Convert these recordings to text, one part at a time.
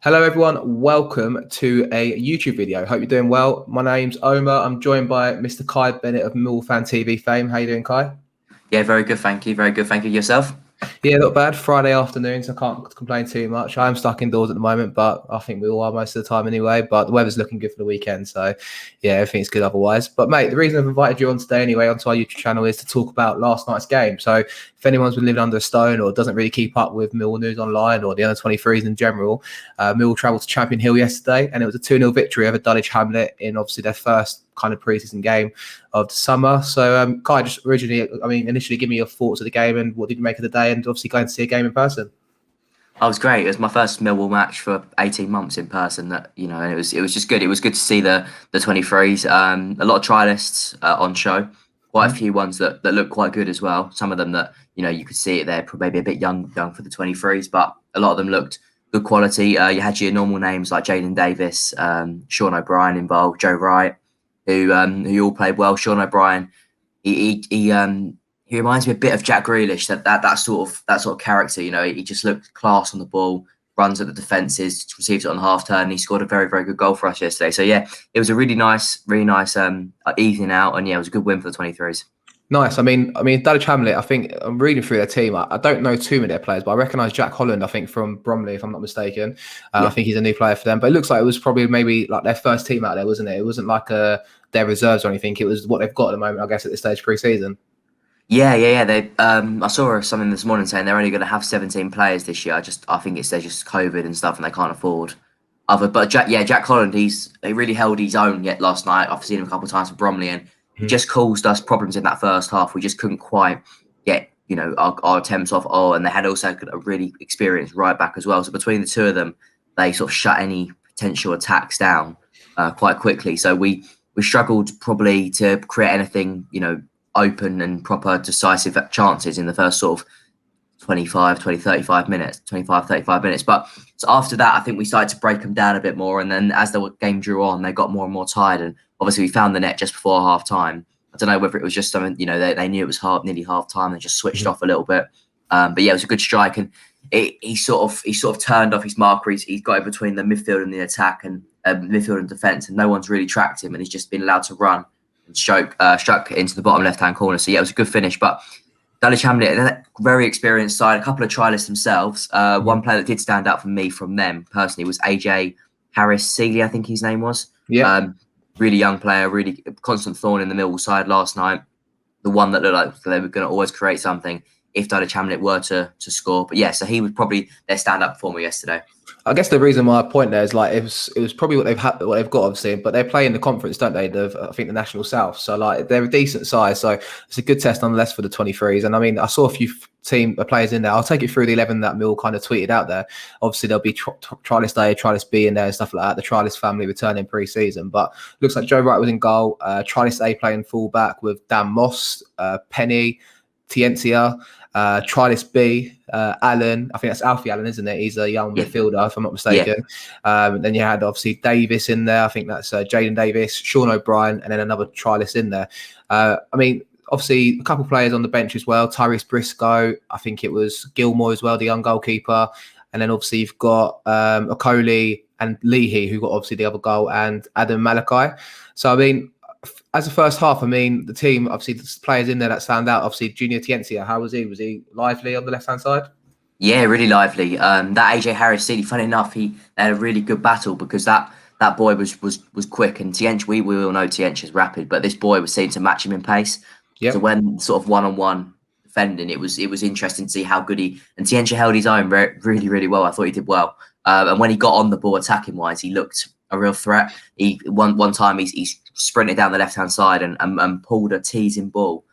Hello everyone, welcome to a YouTube video. Hope you're doing well. My name's Omar. I'm joined by Mr. Kai Bennett of MillwallFanTV fame. How you doing, Kai? Yeah, very good, thank you. Very good, thank you. Yourself? Yeah, not bad. Friday afternoon, so I can't complain too much. I am stuck indoors at the moment, but I think we all are most of the time anyway. But the weather's looking good for the weekend, so yeah, everything's good otherwise. But mate, the reason I've invited you on today anyway onto our YouTube channel is to talk about last night's game. So if anyone's been living under a stone or doesn't really keep up with Millwall news online or the under-23s in general, Millwall travelled to Champion Hill yesterday, and it was a 2-0 victory over Dulwich Hamlet in obviously their first kind of pre-season game of the summer. So Kai, just initially give me your thoughts of the game and what did you make of the day, and obviously going to see a game in person. I was great. It was my first Millwall match for 18 months in person. And it was just good. It was good to see the 23s. A lot of trialists on show. Quite a few ones that look quite good as well. Some of them that you could see it there, maybe a bit young for the 23s, but a lot of them looked good quality. You had your normal names like Jaden Davies, Sean O'Brien involved, Joe Wright, who all played well. Sean O'Brien, he reminds me a bit of Jack Grealish, that sort of character. He just looked class on the ball, runs at the defences, receives it on half turn. He scored a very, very good goal for us yesterday. So yeah, it was a really nice evening out, and yeah, it was a good win for the 23s. Nice. I mean, Dulwich Hamlet, I think I'm reading through their team. I don't know too many of their players, but I recognise Jack Holland, I think, from Bromley, if I'm not mistaken. Yeah. I think he's a new player for them. But it looks like it was probably maybe like their first team out there, wasn't it? It wasn't like their reserves or anything. It was what they've got at the moment, I guess, at this stage pre-season. Yeah. They I saw something this morning saying they're only going to have 17 players this year. I think they're just COVID and stuff, and they can't afford other. But Jack Holland, he really held his own yet last night. I've seen him a couple of times for Bromley, and he just caused us problems in that first half. We just couldn't quite get our attempts off. And they had also a really experienced right back as well. So between the two of them, they sort of shut any potential attacks down quite quickly. So we struggled probably to create anything open and proper decisive chances in the first sort of 25, 35 minutes. But so after that, I think we started to break them down a bit more. And then as the game drew on, they got more and more tired. And obviously we found the net just before half time. I don't know whether it was just something, they knew it was nearly half time. They just switched off a little bit. But yeah, it was a good strike. And he sort of turned off his marker. He's got in between the midfield and the attack and midfield and defence. And no one's really tracked him. And he's just been allowed to run and struck into the bottom left-hand corner. So yeah, it was a good finish. But Dulwich Hamlet, very experienced side, a couple of trialists themselves. One player that did stand out for me from them personally was AJ Harris-Seeley, I think his name was. Yeah. Really young player, really constant thorn in the Millwall side last night. The one that looked like they were going to always create something if Dulwich Hamlet were to score. But yeah, so he was probably their stand-up performer yesterday. I guess the reason why I point there is like it was probably what they've got obviously, but they play in the conference, don't they? I think the National South, so like they're a decent size, so it's a good test nonetheless for the 23s. And I mean, I saw a few players in there. I'll take you through the 11 that Mill kind of tweeted out there. Obviously, there'll be trialist A, trialist B in there and stuff like that. The trialist family returning pre-season, but looks like Joe Wright was in goal. Trialist A playing fullback with Dan Moss, Penny, Tiencia. Trialist B, Allen, I think that's Alfie Allen, isn't it? He's a young midfielder, if I'm not mistaken. Yeah. Then you had obviously Davis in there. I think that's Jaden Davies, Sean O'Brien, and then another trialist in there. I mean, obviously a couple of players on the bench as well. Briscoe, I think it was Gilmore as well, the young goalkeeper. And then obviously you've got Okoli and Leay, who got obviously the other goal, and Adam Malachi. So, I mean, as a first half, I mean, the team, obviously, the players in there that stand out. Obviously, Junior Tiencia, how was he? Was he lively on the left-hand side? Yeah, really lively. That AJ Harris-Seeley, funny enough, they had a really good battle because that boy was quick. And Tiencia, we all know Tiencia's rapid, but this boy was seen to match him in pace. Yep. So when sort of one-on-one defending, it was interesting to see how good and Tiencia held his own really, really well. I thought he did well. And when he got on the ball attacking-wise, he looked a real threat. One time he's sprinted down the left-hand side and pulled a teasing ball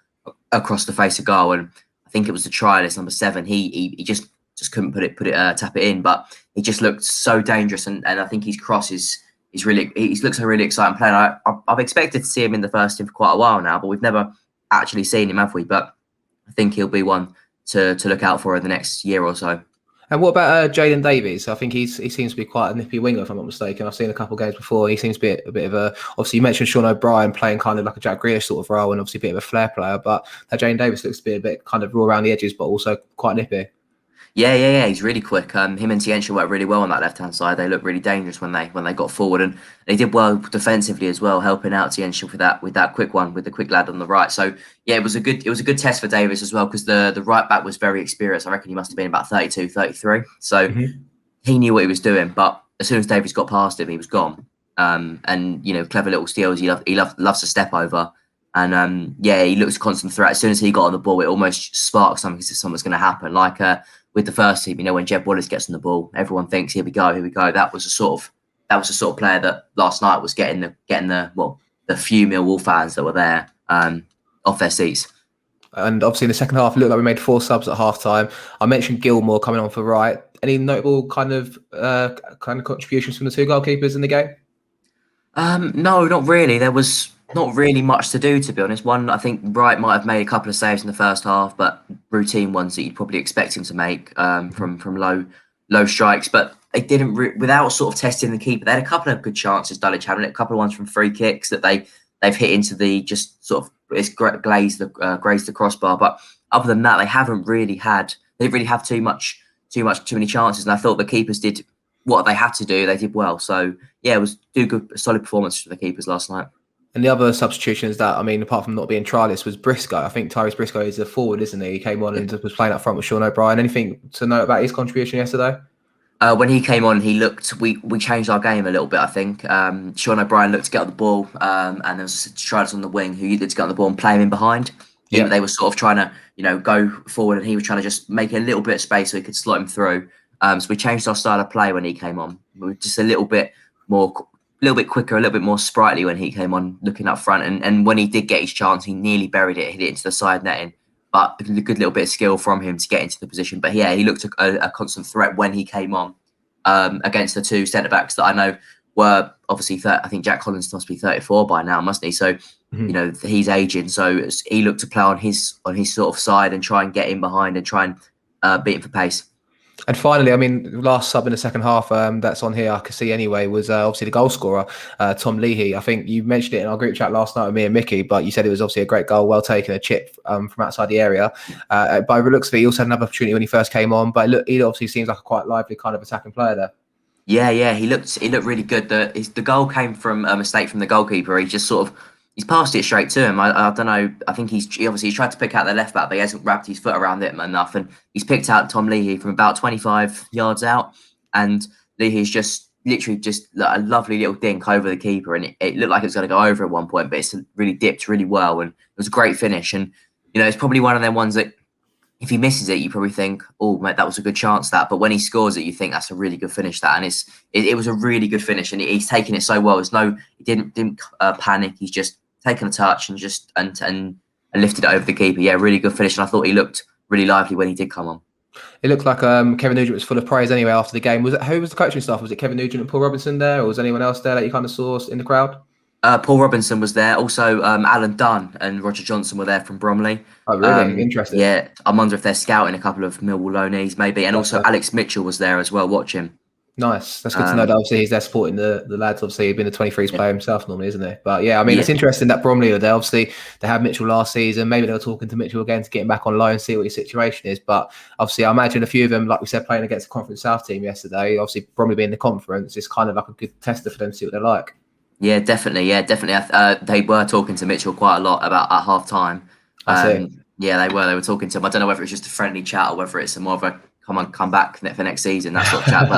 across the face of goal. And I think it was the trialist number 7. He just couldn't tap it in, but he just looked so dangerous. And I think his cross he looks a really exciting player. I've expected to see him in the first team for quite a while now, but we've never actually seen him, have we? But I think he'll be one to look out for in the next year or so. And what about Jaden Davies? I think he seems to be quite a nippy winger, if I'm not mistaken. I've seen a couple of games before. He seems to be a bit of a... Obviously, you mentioned Sean O'Brien playing kind of like a Jack Grealish sort of role and obviously a bit of a flair player, but that Jaden Davies looks to be a bit kind of raw around the edges, but also quite nippy. Yeah. He's really quick. Him and Tiencha worked really well on that left hand side. They looked really dangerous when they got forward, and they did well defensively as well, helping out Tiencha with that quick one with the quick lad on the right. So yeah, it was a good test for Davies as well, because the right back was very experienced. I reckon he must have been about 32, 33. So he knew what he was doing. But as soon as Davies got past him, he was gone. And clever little steals. He loves to step over. And he looks a constant threat. As soon as he got on the ball, it almost sparked something as if something's going to happen. Like with the first team, when Jeb Wallace gets on the ball, everyone thinks, here we go. That was the sort of player that last night was getting the few Millwall fans that were there off their seats. And obviously in the second half, it looked like we made 4 subs at half time. I mentioned Gilmore coming on for right. Any notable kind of contributions from the 2 goalkeepers in the game? No, not really. There was not really much to do, to be honest. One, I think Wright might have made a couple of saves in the first half, but routine ones that you'd probably expect him to make from low strikes. But they didn't without sort of testing the keeper. They had a couple of good chances, Dulwich Hamlet, a couple of ones from free kicks that they've hit into the just sort of grazed the crossbar. But other than that, they didn't really have too many chances. And I thought the keepers did what they had to do. They did well. So yeah, it was a solid performance for the keepers last night. And the other substitutions that, apart from not being trialist, was Briscoe. I think Tyrese Briscoe is a forward, isn't he? He came on and was playing up front with Sean O'Brien. Anything to note about his contribution yesterday? When he came on, we changed our game a little bit, I think. Sean O'Brien looked to get on the ball, and there was Strides on the wing who looked to get on the ball and play him in behind. Yeah. They were sort of trying to, go forward, and he was trying to just make a little bit of space so he could slot him through. So we changed our style of play when he came on. We were just a little bit quicker, a little bit more sprightly when he came on, looking up front. And when he did get his chance, he nearly buried it, hit it into the side netting. But a good little bit of skill from him to get into the position. But yeah, he looked a constant threat when he came on against the 2 centre backs that I know were obviously. I think Jack Collins must be 34 by now, mustn't he? So he's aging. So he looked to play on his sort of side and try and get in behind and try and beat him for pace. And finally, last sub in the second half that's on here, I could see anyway, was obviously the goal scorer, Tom Leay. I think you mentioned it in our group chat last night with me and Mickey, but you said it was obviously a great goal, well taken, a chip from outside the area. By the looks of it, he also had another opportunity when he first came on, but he obviously seems like a quite lively kind of attacking player there. Yeah, he looked really good. The goal came from a mistake from the goalkeeper. He just sort of he's passed it straight to him. I don't know. I think he's tried to pick out the left back, but he hasn't wrapped his foot around it enough. And he's picked out Tom Leahy from about 25 yards out. And Leahy's just literally just a lovely little dink over the keeper. And it looked like it was going to go over at one point, but it's really dipped really well. And it was a great finish. And, it's probably one of them ones that if he misses it, you probably think, oh, mate, that was a good chance, that. But when he scores it, you think that's a really good finish, that. And it was a really good finish. And he's taken it so well. He didn't panic. He's just taken a touch and just and lifted it over the keeper. Yeah, really good finish. And I thought he looked really lively when he did come on. It looked like Kevin Nugent was full of praise anyway after the game. Who was the coaching staff? Was it Kevin Nugent and Paul Robinson there, or was anyone else there that you kind of saw in the crowd? Paul Robinson was there. Also, Alan Dunn and Roger Johnson were there from Bromley. Oh, really? Interesting. Yeah, I wonder if they're scouting a couple of Millwall loanees, maybe. And also Alex Mitchell was there as well, watching. Nice. That's good to know that obviously he's there supporting the lads. Obviously, he's been a 23's player himself normally, isn't he? But yeah, it's interesting that Bromley are there. Obviously, they had Mitchell last season. Maybe they were talking to Mitchell again to get him back on loan, see what his situation is. But obviously, I imagine a few of them, like we said, playing against the Conference South team yesterday, obviously Bromley being the conference, is kind of like a good tester for them to see what they're like. Yeah, definitely. They were talking to Mitchell quite a lot about at half time. Yeah, they were talking to him. I don't know whether it's just a friendly chat or whether it's more of a come back for next season, that sort of chat.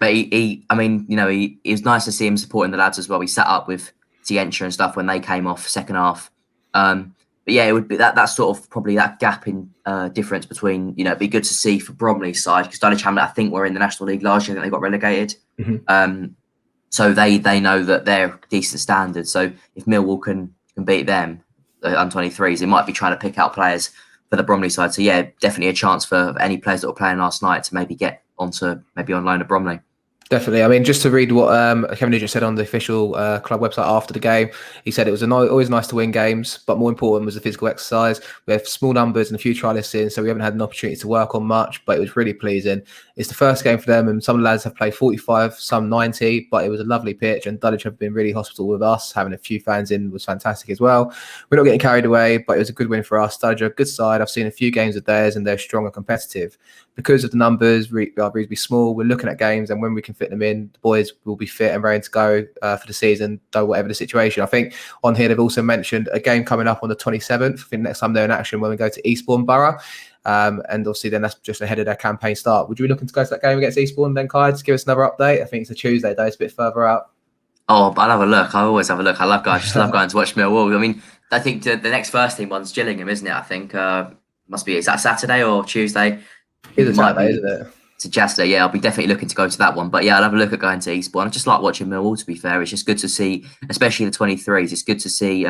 But he it was nice to see him supporting the lads as well. He sat up with Tiencha and stuff when they came off second half. But yeah, it would be that's sort of probably that gap in difference between, it'd be good to see for Bromley's side, because Dulwich Hamlet, I think, were in the National League last year. I think they got relegated. So they know that they're decent standards. So if Millwall can beat them, the U23's, they might be trying to pick out players for the Bromley side. So yeah, definitely a chance for any players that were playing last night to maybe get onto on loan at Bromley. Definitely. I mean, just to read what Kevin Nugent said on the official club website after the game, he said it was always nice to win games, but more important was the physical exercise. We have small numbers and a few trialists in, so we haven't had an opportunity to work on much, but it was really pleasing. It's the first game for them, and some lads have played 45, some 90, but it was a lovely pitch, and Dulwich have been really hospitable with us. Having a few fans in was fantastic as well. We're not getting carried away, but it was a good win for us. Dulwich are a good side. I've seen a few games of theirs, and they're strong and competitive. Because of the numbers, we are reasonably small. We're looking at games, and when we can fit them in, the boys will be fit and ready to go for the season, though whatever the situation. I think on here they've also mentioned a game coming up on the 27th. I think next time they're in action when we go to Eastbourne Borough. And obviously then that's just ahead of their campaign start. Would you be looking to go to that game against Eastbourne then, Kai? Just give us another update. I think it's a Tuesday, though. It's a bit further out. Oh, I'll have a look. I always have a look. I just love going to watch Millwall. I mean, I think the next first team one's Gillingham, isn't it? I think must be, is that Saturday or Tuesday? It's a Saturday, isn't it? It's a Saturday, yeah. I'll be definitely looking to go to that one. But yeah, I'll have a look at going to Eastbourne. I just like watching Millwall, to be fair. It's just good to see, especially the 23s. It's good to see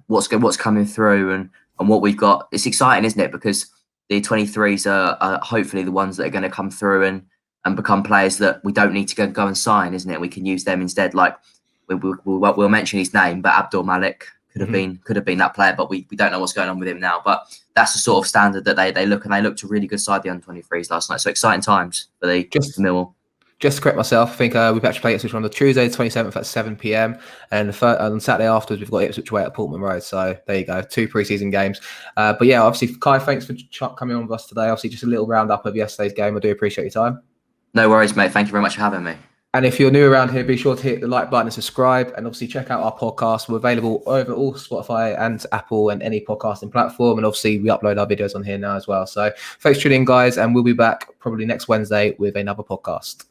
what's coming through and what we've got. It's exciting, isn't it? Because the 23s are hopefully the ones that are going to come through and become players that we don't need to go and sign, isn't it? We can use them instead. Like we'll mention his name, but Abdul Malik could have been that player, but we don't know what's going on with him now. But that's the sort of standard that they look, and they looked a really good side, the under-23s last night. So exciting times for the Millwall. Just to correct myself, I think we've actually played Ipswich on the Tuesday, the 27th at 7 p.m. And on Saturday afterwards, we've got Ipswich away at Portman Road. So there you go, 2 pre-season games. But yeah, obviously, Kai, thanks for coming on with us today. Obviously, just a little roundup of yesterday's game. I do appreciate your time. No worries, mate. Thank you very much for having me. And if you're new around here, be sure to hit the like button and subscribe. And obviously check out our podcast. We're available over all Spotify and Apple and any podcasting platform. And obviously we upload our videos on here now as well. So thanks for tuning in, guys. And we'll be back probably next Wednesday with another podcast.